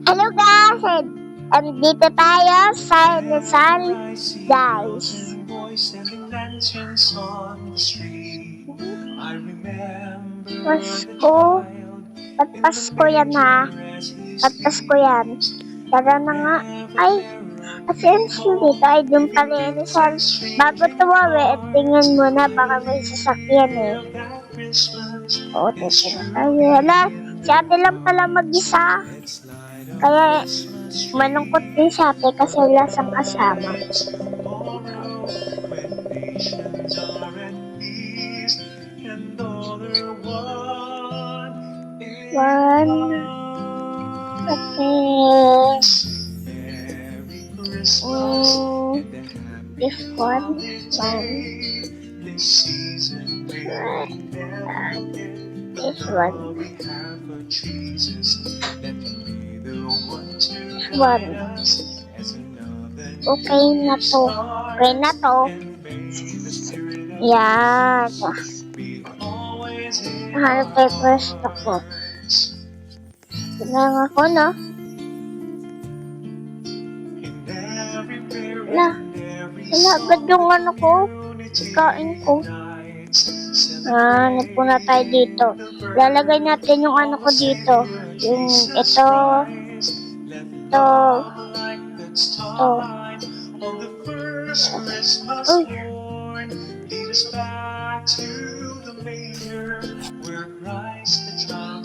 Hello guys! Dito tayo sa Rizal, guys. Pasko. At Pasko yan ha. At Pasko yan. Tara na nga. Ay, attention dito ay dun pala Rizal. Bago tumawi, tingnan mo na baka may sasakyan eh. Oo, teka na tayo. Hala, si ate lang pala mag-isa. Kaya malungkot din si ate kasi wala siyang kasama. One. Okay. This one. This one. One. Okay na to. Okay na to. Yan. Hanap tayo first ako. Tignan ako, no? Wala agad yung ano ko. Kain ko. Hanap po na tayo dito. Lalagay natin yung ano ko dito. Yung ito. Uy.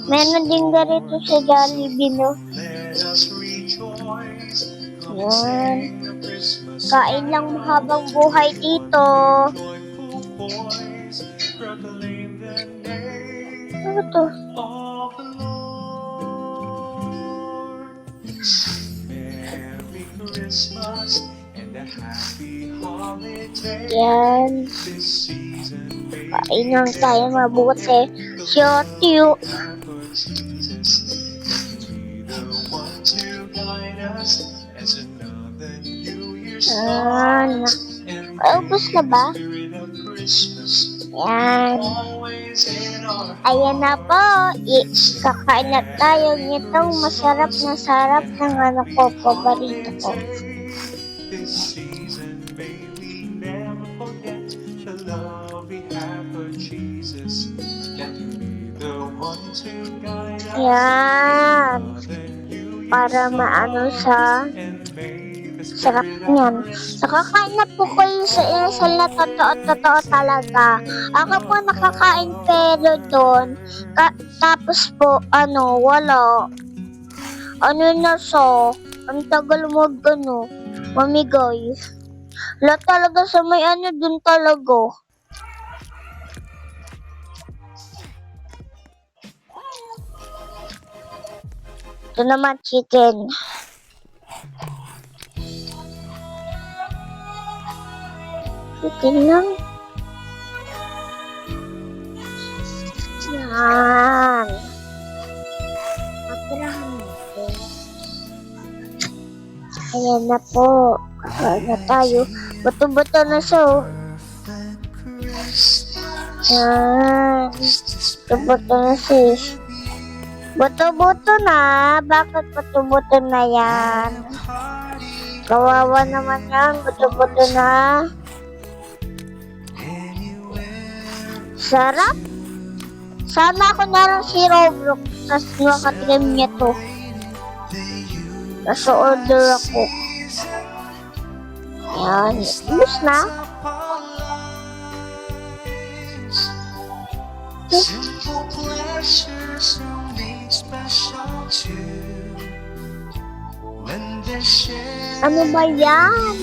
Meron din ganito sa Jollibee, no? Yan. Kain lang habang buhay dito. Ano to? Yan. Kain lang tayo mabuti. Shotyu. Yan. Ubus na ba? Yan. Ayan na po. Kakain na tayo nitong masarap na sarap ng ano ko, paborito ko. Yan. Para maano sa sarap niyan. Nakakain na po kayo sa Rizal na totoo talaga. Ako po nakakain pero doon. Tapos po, wala. Ano na so? Ang tagal mag mamigay. Wala talaga sa may doon talaga. Ito naman chicken. Chicken lang. Yan. Matirahan natin. Ayan na po. Kakain na tayo. Buto-buto na siya. Yan. Buto-buto na sis. Buto-buto na. Bakit buto-buto na yan? Kawawa naman yan. Buto-buto na. Sarap. Sana ako naroon si Roblox. Tapos makatrim niya to. Tapos order ako. Yan. Ubus na. Ano ba yan?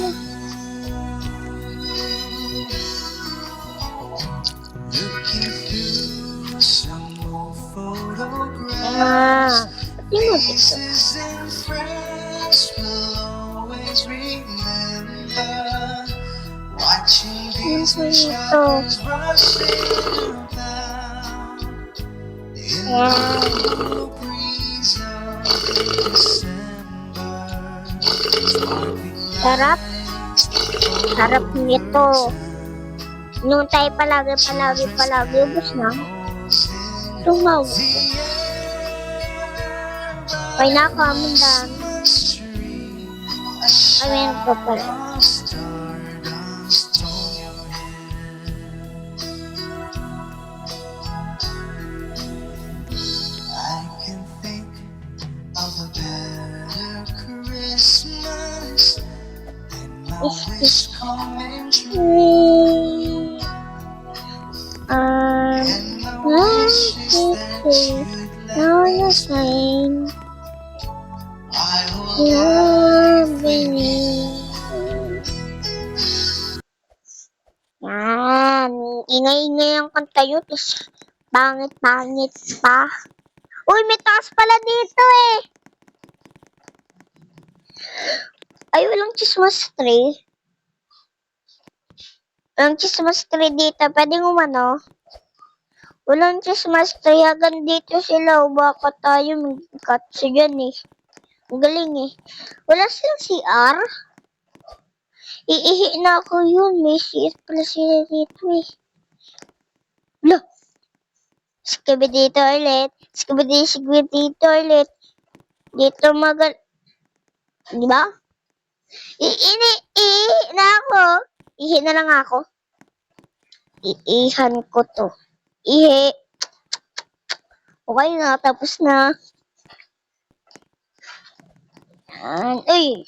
Pati mo dito. Ano ito? Sarap. Sarap nito. Nung tayo palagi. Ubus na. Tumaw. Okay na ako, I'm done. I mean, ko pala. Yan. Ingay-ingay ang kanta yun. Tapos, pangit-pangit pa. Uy, may taas pala dito eh. Ay, walang Christmas tree. Walang Christmas tree dito. Pwedeng umano. Walang Christmas tree. Hanggang dito sila. Baka tayo mag-catch yan eh. Ang galing eh. Wala silang CR. Iihi na ako yun. May CR pala sila dito eh. Loh. Skibidi toilet. Skibidi toilet. Dito di ba? Iihi na ako. Ihi na lang ako. Iihan ko to. Ihi. Okay na. Tapos na. Yan. Uy.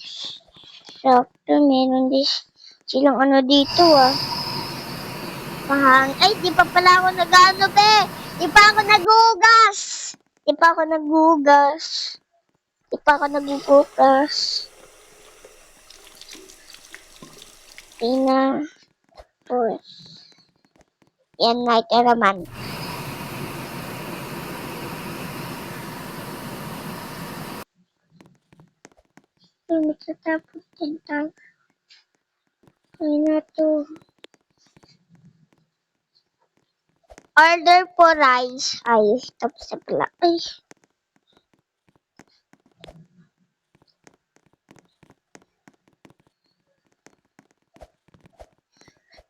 Sakto. Meron silang ano dito ah. Ay, di pa pala ako nag-ano be. Di pa ako nagugas. Tina. Push. Yan, night naman. Matatapos din tayo. Kaya na to. Order for rice. Ay, tapos na pala. Ay.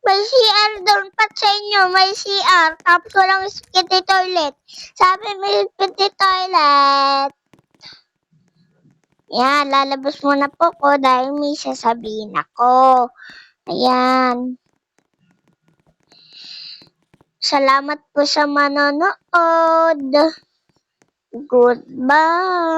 May CR doon pa sa inyo. May CR. Tapos walang spaghetti toilet. Sabi may spaghetti toilet. Yan, lalabas muna po ko dahil may sasabihin ako. Ayan. Salamat po sa manonood. Goodbye.